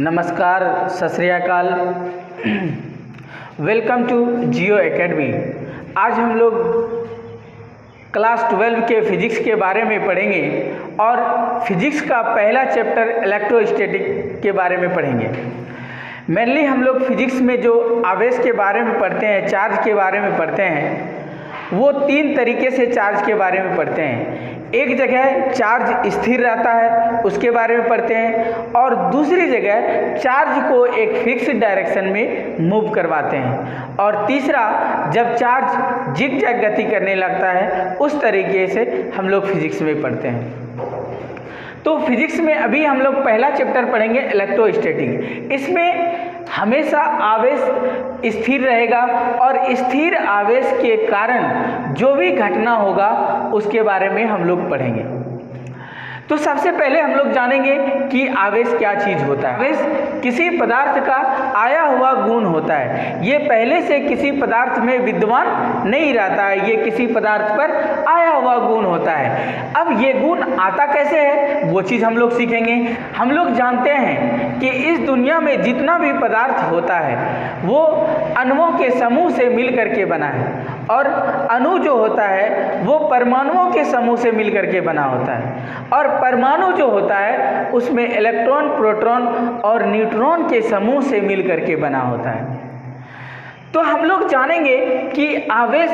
नमस्कार, Sat Shri Akal. Welcome to Jio academy. आज हम लोग क्लास 12 के फिजिक्स के बारे में पढ़ेंगे और फिजिक्स का पहला चैप्टर इलेक्ट्रोस्टैटिक के बारे में पढ़ेंगे। मेनली हम लोग फिजिक्स में जो आवेश के बारे में पढ़ते हैं, चार्ज के बारे में पढ़ते हैं, वो तीन तरीके से चार्ज के बारे में पढ़ते हैं। एक जगह चार्ज स्थिर रहता है, उसके बारे में पढ़ते हैं, और दूसरी जगह चार्ज को एक फिक्स डायरेक्शन में मूव करवाते हैं, और तीसरा जब चार्ज जिग-जैग गति करने लगता है, उस तरीके से हम लोग फिजिक्स में पढ़ते हैं। तो फिजिक्स में अभी हम लोग पहला चैप्टर पढ़ेंगे इलेक्ट्रोस्टैटिक। इसमें हमेशा आवेश स्थिर रहेगा और स्थिर आवेश के कारण जो भी घटना होगा उसके बारे में हम लोग पढ़ेंगे। तो सबसे पहले हम लोग जानेंगे कि आवेश क्या चीज़ होता है। आवेश किसी पदार्थ का आया हुआ गुण होता है। ये पहले से किसी पदार्थ में विद्यमान नहीं रहता है, ये किसी पदार्थ पर आया हुआ गुण होता है। अब ये गुण आता कैसे है वो चीज़ हम लोग सीखेंगे। हम लोग जानते हैं कि इस दुनिया में जितना भी पदार्थ होता है वो अणुओं के समूह से मिल करके बना है, और अणु जो होता है वो परमाणुओं के समूह से मिल करके बना होता है, और परमाणु जो होता है उसमें इलेक्ट्रॉन, प्रोटॉन और न्यूट्रॉन के समूह से मिल करके बना होता है। तो हम लोग जानेंगे कि आवेश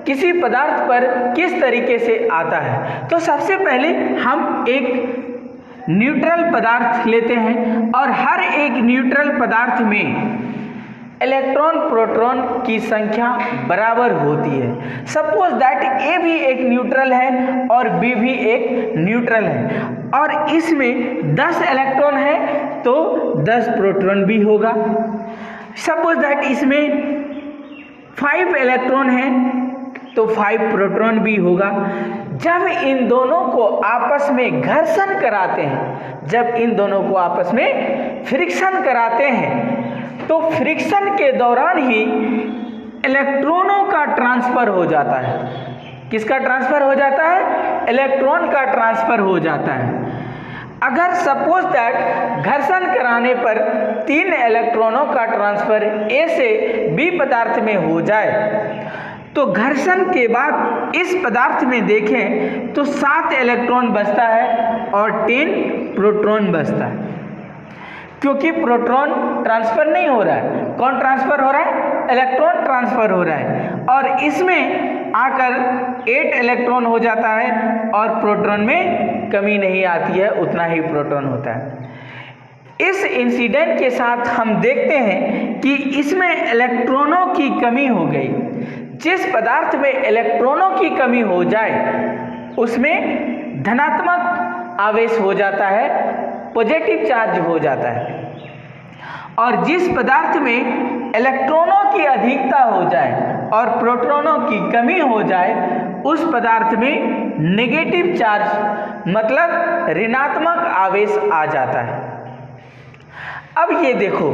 किसी पदार्थ पर किस तरीके से आता है। तो सबसे पहले हम एक न्यूट्रल पदार्थ लेते हैं, और हर एक न्यूट्रल पदार्थ में इलेक्ट्रॉन प्रोटॉन की संख्या बराबर होती है। सपोज दैट ए भी एक न्यूट्रल है और बी भी एक न्यूट्रल है, और इसमें 10 इलेक्ट्रॉन है तो 10 प्रोटॉन भी होगा। सपोज दैट इसमें 5 इलेक्ट्रॉन है तो 5 प्रोटॉन भी होगा। जब इन दोनों को आपस में घर्षण कराते हैं, जब इन दोनों को आपस में फ्रिक्शन कराते हैं, तो फ्रिक्शन के दौरान ही इलेक्ट्रॉनों का ट्रांसफर हो जाता है। किसका ट्रांसफर हो जाता है? इलेक्ट्रॉन का ट्रांसफर हो जाता है। अगर सपोज दैट घर्षण कराने पर 3 इलेक्ट्रॉनों का ट्रांसफर ए से बी पदार्थ में हो जाए, तो घर्षण के बाद इस पदार्थ में देखें तो 7 इलेक्ट्रॉन बचता है और 10 प्रोटॉन बचता है, क्योंकि प्रोटॉन ट्रांसफर नहीं हो रहा है। कौन ट्रांसफर हो रहा है? इलेक्ट्रॉन ट्रांसफर हो रहा है, और इसमें आकर 8 इलेक्ट्रॉन हो जाता है और प्रोटॉन में कमी नहीं आती है, उतना ही प्रोटॉन होता है। इस इंसिडेंट के साथ हम देखते हैं कि इसमें इलेक्ट्रॉनों की कमी हो गई। जिस पदार्थ में इलेक्ट्रॉनों की कमी हो जाए उसमें धनात्मक आवेश हो जाता है, पॉजिटिव चार्ज हो जाता है, और जिस पदार्थ में इलेक्ट्रॉनों की अधिकता हो जाए और प्रोटॉनों की कमी हो जाए उस पदार्थ में नेगेटिव चार्ज मतलब ऋणात्मक आवेश आ जाता है। अब ये देखो,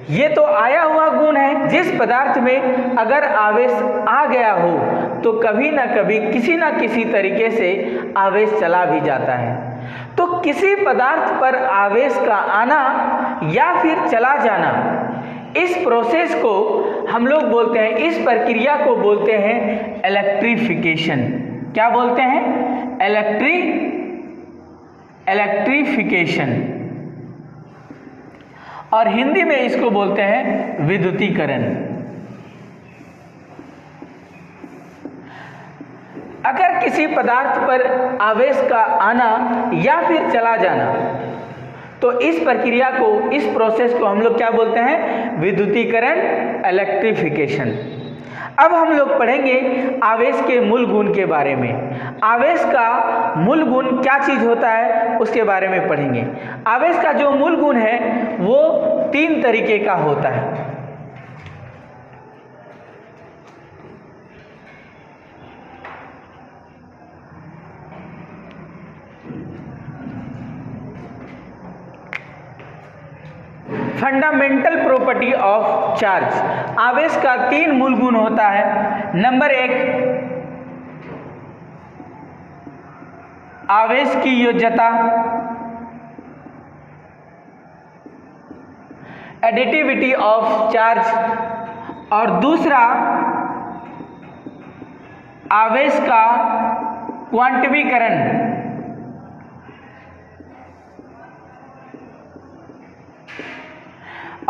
ये तो आया हुआ गुण है। जिस पदार्थ में अगर आवेश आ गया हो तो कभी ना कभी किसी ना किसी तरीके से आवेश चला भी जाता है। तो किसी पदार्थ पर आवेश का आना या फिर चला जाना, इस प्रोसेस को हम लोग बोलते हैं, इस प्रक्रिया को बोलते हैं इलेक्ट्रिफिकेशन। क्या बोलते हैं? इलेक्ट्रिफिकेशन, और हिंदी में इसको बोलते हैं विद्युतीकरण। अगर किसी पदार्थ पर आवेश का आना या फिर चला जाना, तो इस प्रक्रिया को, इस प्रोसेस को हम लोग क्या बोलते हैं? विद्युतीकरण, इलेक्ट्रिफिकेशन। अब हम लोग पढ़ेंगे आवेश के मूल गुण के बारे में। आवेश का मूल गुण क्या चीज़ होता है उसके बारे में पढ़ेंगे। आवेश का जो मूल गुण है वो 3 तरीके का होता है। Fundamental property of charge. आवेश का 3 मूल गुण होता है। नंबर 1, आवेश की योज्यता। एडिटिविटी ऑफ चार्ज और दूसरा आवेश का क्वांटमीकरण।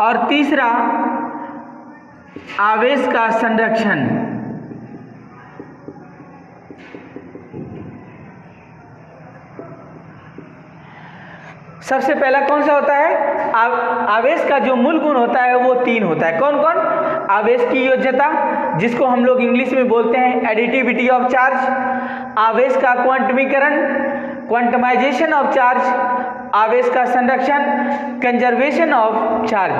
और तीसरा आवेश का संरक्षण। सबसे पहला कौन सा होता है? आवेश का जो मूल गुण होता है वो 3 होता है। कौन कौन? आवेश की योज्यता, जिसको हम लोग इंग्लिश में बोलते हैं एडिटिविटी ऑफ चार्ज, आवेश का क्वांटमीकरण, क्वांटमाइजेशन ऑफ चार्ज, आवेश का संरक्षण, कंजर्वेशन ऑफ चार्ज।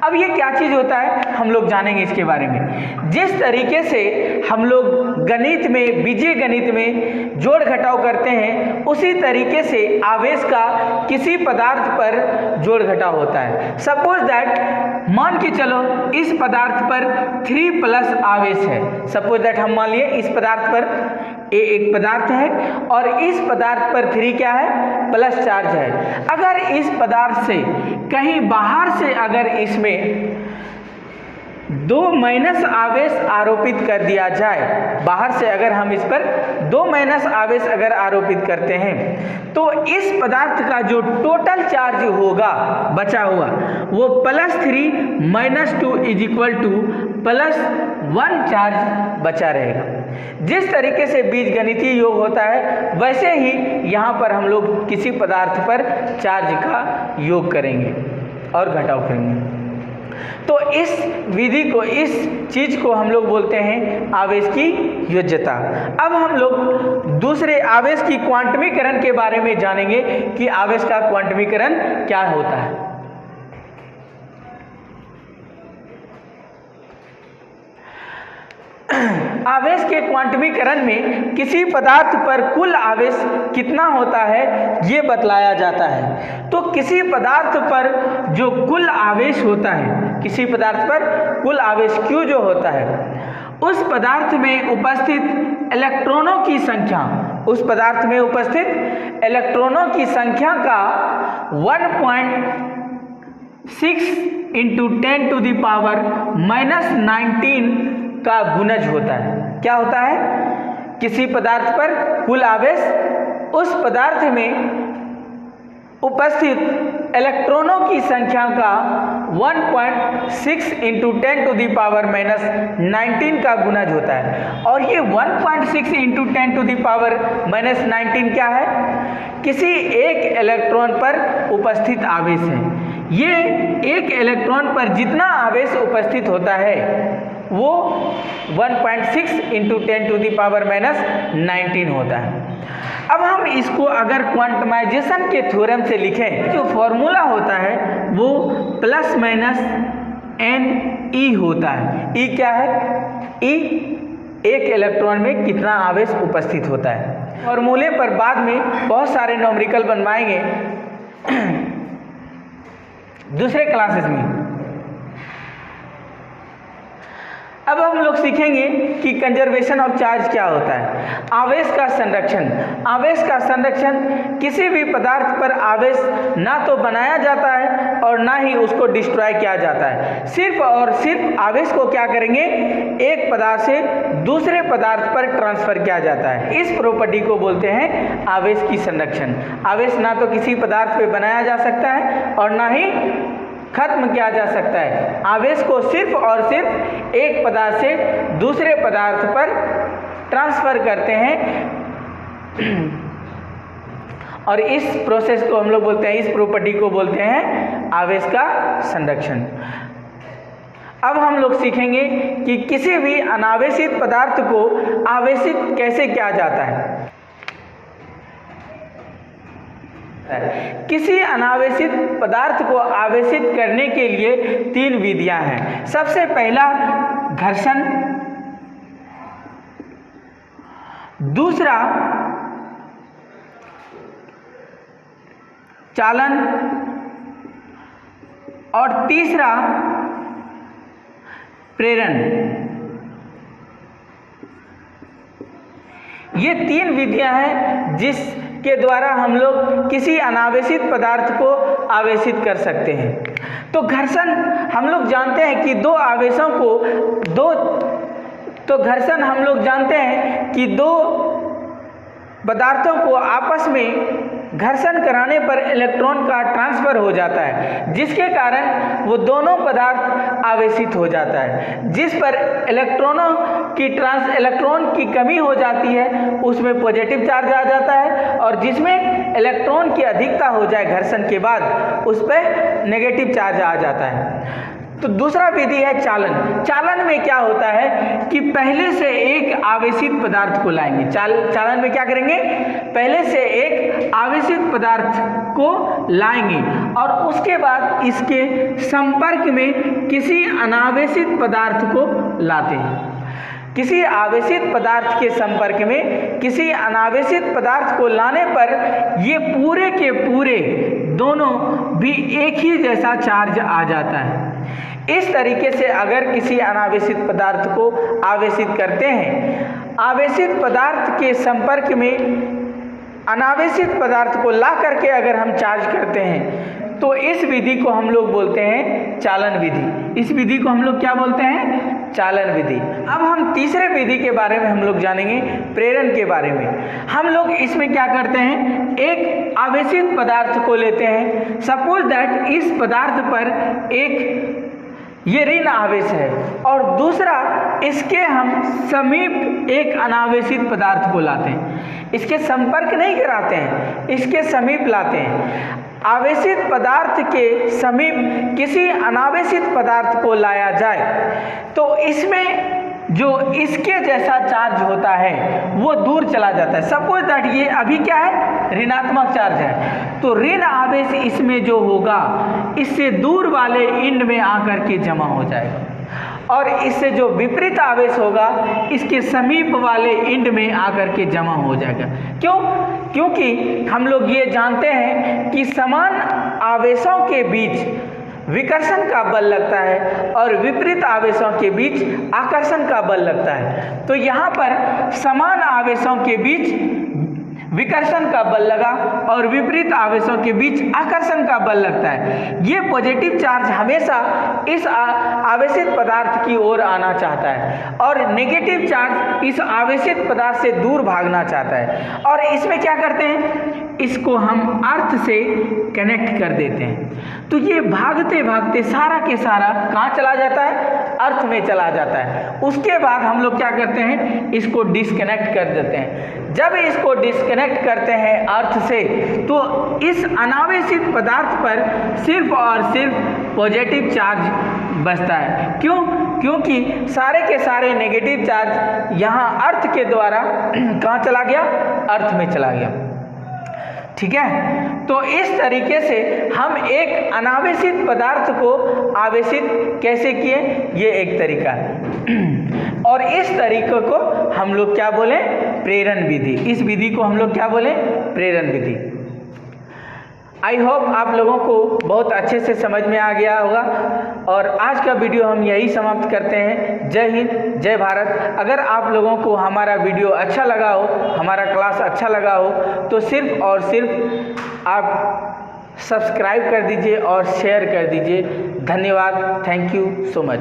अब ये क्या चीज़ होता है हम लोग जानेंगे इसके बारे में। जिस तरीके से हम लोग गणित में, बीजीय गणित में जोड़ घटाव करते हैं, उसी तरीके से आवेश का किसी पदार्थ पर जोड़ घटाव होता है। सपोज दैट, मान के चलो इस पदार्थ पर 3+ आवेश है। सपोज दैट हम मान लिए इस पदार्थ पर एक पदार्थ है और इस पदार्थ पर 3 क्या है? प्लस चार्ज है। अगर इस पदार्थ से कहीं बाहर से अगर इसमें 2- आवेश आरोपित कर दिया जाए, बाहर से अगर हम इस पर 2- आवेश अगर आरोपित करते हैं, तो इस पदार्थ का जो टोटल चार्ज होगा बचा हुआ, वो +3 - 2 = +1 चार्ज बचा रहेगा। जिस तरीके से बीजगणितीय योग होता है, वैसे ही यहाँ पर हम लोग किसी पदार्थ पर चार्ज का योग करेंगे और घटाव करेंगे। तो इस विधि को, इस चीज को हम लोग बोलते हैं आवेश की योज्यता। अब हम लोग दूसरे आवेश की क्वांटमीकरण के बारे में जानेंगे कि आवेश का क्वांटमीकरण क्या होता है। आवेश के क्वांटमीकरण में किसी पदार्थ पर कुल आवेश कितना होता है ये बतलाया जाता है। तो किसी पदार्थ पर जो कुल आवेश होता है, किसी पदार्थ पर कुल आवेश Q जो होता है, उस पदार्थ में उपस्थित इलेक्ट्रॉनों की संख्या, उस पदार्थ में उपस्थित इलेक्ट्रॉनों की संख्या का 1.6 × 10⁻⁻19 का गुणज होता है। क्या होता है? किसी पदार्थ पर कुल आवेश उस पदार्थ में उपस्थित इलेक्ट्रॉनों की संख्या का 1.6 × 10⁻⁻19 का गुणज होता है। और ये 1.6 × 10⁻⁻19 क्या है? किसी एक इलेक्ट्रॉन पर उपस्थित आवेश है। ये एक इलेक्ट्रॉन पर जितना आवेश उपस्थित होता है वो 1.6 × 10⁻⁻19 होता है। अब हम इसको अगर क्वांटमाइजेशन के थ्योरम से लिखें, जो फॉर्मूला होता है वो ±NE होता है। E क्या है? E एक इलेक्ट्रॉन में कितना आवेश उपस्थित होता है। फॉर्मूले पर बाद में बहुत सारे न्यूमेरिकल बनवाएंगे दूसरे क्लासेस में। अब हम लोग सीखेंगे कि कंजर्वेशन ऑफ चार्ज क्या होता है। आवेश का संरक्षण। आवेश का संरक्षण, किसी भी पदार्थ पर आवेश ना तो बनाया जाता है और ना ही उसको डिस्ट्रॉय किया जाता है। सिर्फ और सिर्फ आवेश को क्या करेंगे? एक पदार्थ से दूसरे पदार्थ पर ट्रांसफर किया जाता है। इस प्रॉपर्टी को बोलते हैं आवेश की संरक्षण। आवेश ना तो किसी पदार्थ पे बनाया जा सकता है और ना ही खत्म किया जा सकता है। आवेश को सिर्फ और सिर्फ एक पदार्थ से दूसरे पदार्थ पर ट्रांसफर करते हैं और इस प्रोसेस को हम लोग बोलते हैं, इस प्रॉपर्टी को बोलते हैं आवेश का संरक्षण। अब हम लोग सीखेंगे कि किसी भी अनावेशित पदार्थ को आवेशित कैसे किया जाता है। किसी अनावेशित पदार्थ को आवेशित करने के लिए 3 विधियां हैं। सबसे पहला घर्षण, दूसरा चालन और तीसरा प्रेरण। ये 3 विधियां हैं जिसके द्वारा हम लोग किसी अनावेशित पदार्थ को आवेशित कर सकते हैं। तो घर्षण हम लोग जानते हैं कि दो पदार्थों को आपस में घर्षण कराने पर इलेक्ट्रॉन का ट्रांसफर हो जाता है, जिसके कारण वो दोनों पदार्थ आवेशित हो जाता है। जिस पर इलेक्ट्रॉन की कमी हो जाती है उसमें पॉजिटिव चार्ज आ जाता है, और जिसमें इलेक्ट्रॉन की अधिकता हो जाए घर्षण के बाद उस पर नेगेटिव चार्ज आ जाता है। तो दूसरा विधि है चालन। चालन में क्या होता है कि पहले से एक आवेशित पदार्थ को लाएंगे। चालन में क्या करेंगे, पहले से एक आवेशित पदार्थ को लाएंगे और उसके बाद इसके संपर्क में किसी अनावेशित पदार्थ को लाते हैं। किसी आवेशित पदार्थ के संपर्क में किसी अनावेशित पदार्थ को लाने पर ये पूरे के पूरे दोनों भी एक ही जैसा चार्ज आ जाता है। इस तरीके से अगर किसी अनावेशित पदार्थ को आवेशित करते हैं, आवेशित पदार्थ के संपर्क में अनावेशित पदार्थ को ला करके अगर हम चार्ज करते हैं तो इस विधि को हम लोग बोलते हैं चालन विधि। इस विधि को हम लोग क्या बोलते हैं, चालन विधि। अब हम तीसरे विधि के बारे में हम लोग जानेंगे, प्रेरण के बारे में। हम लोग इसमें क्या करते हैं, एक आवेशित पदार्थ को लेते हैं। सपोज दैट इस पदार्थ पर एक ये ऋण आवेश है और दूसरा इसके हम समीप एक अनावेशित पदार्थ को लाते हैं। इसके संपर्क नहीं कराते हैं, इसके समीप लाते हैं। आवेशित पदार्थ के समीप किसी अनावेशित पदार्थ को लाया जाए तो इसमें जो इसके जैसा चार्ज होता है वो दूर चला जाता है। सपोज दैट ये अभी क्या है, ऋणात्मक चार्ज है, तो ऋण आवेश इसमें जो होगा इससे दूर वाले इंड में आकर के जमा हो जाएगा, और इससे जो विपरीत आवेश होगा इसके समीप वाले इंड में आकर के जमा हो जाएगा। क्यों? क्योंकि हम लोग ये जानते हैं कि समान आवेशों के बीच विकर्षण का बल लगता है और विपरीत आवेशों के बीच आकर्षण का बल लगता है। तो यहाँ पर समान आवेशों के बीच विकर्षण का बल लगा और विपरीत आवेशों के बीच आकर्षण का बल लगता है। ये पॉजिटिव चार्ज हमेशा इस आवेशित पदार्थ की ओर आना चाहता है और नेगेटिव चार्ज इस आवेशित पदार्थ से दूर भागना चाहता है। और इसमें क्या करते हैं, इसको हम अर्थ से कनेक्ट कर देते हैं। तो ये भागते भागते सारा के सारा कहाँ चला जाता है, अर्थ में चला जाता है। उसके बाद हम लोग क्या करते हैं, इसको डिस्कनेक्ट कर देते हैं। जब इसको डिस्कनेक्ट करते हैं अर्थ से तो इस अनावेशित पदार्थ पर सिर्फ और सिर्फ पॉजिटिव चार्ज बचता है। क्यों? क्योंकि सारे के सारे नेगेटिव चार्ज यहाँ अर्थ के द्वारा कहाँ चला गया, अर्थ में चला गया। ठीक है, तो इस तरीके से हम एक अनावेशित पदार्थ को आवेशित कैसे किए, ये एक तरीका है। और इस तरीके को हम लोग क्या बोले, प्रेरण विधि। इस विधि को हम लोग क्या बोले, प्रेरण विधि। आई होप आप लोगों को बहुत अच्छे से समझ में आ गया होगा और आज का वीडियो हम यही समाप्त करते हैं। जय हिंद, जय भारत। अगर आप लोगों को हमारा वीडियो अच्छा लगा हो, हमारा क्लास अच्छा लगा हो तो सिर्फ और सिर्फ आप सब्सक्राइब कर दीजिए और शेयर कर दीजिए। धन्यवाद, थैंक यू सो मच।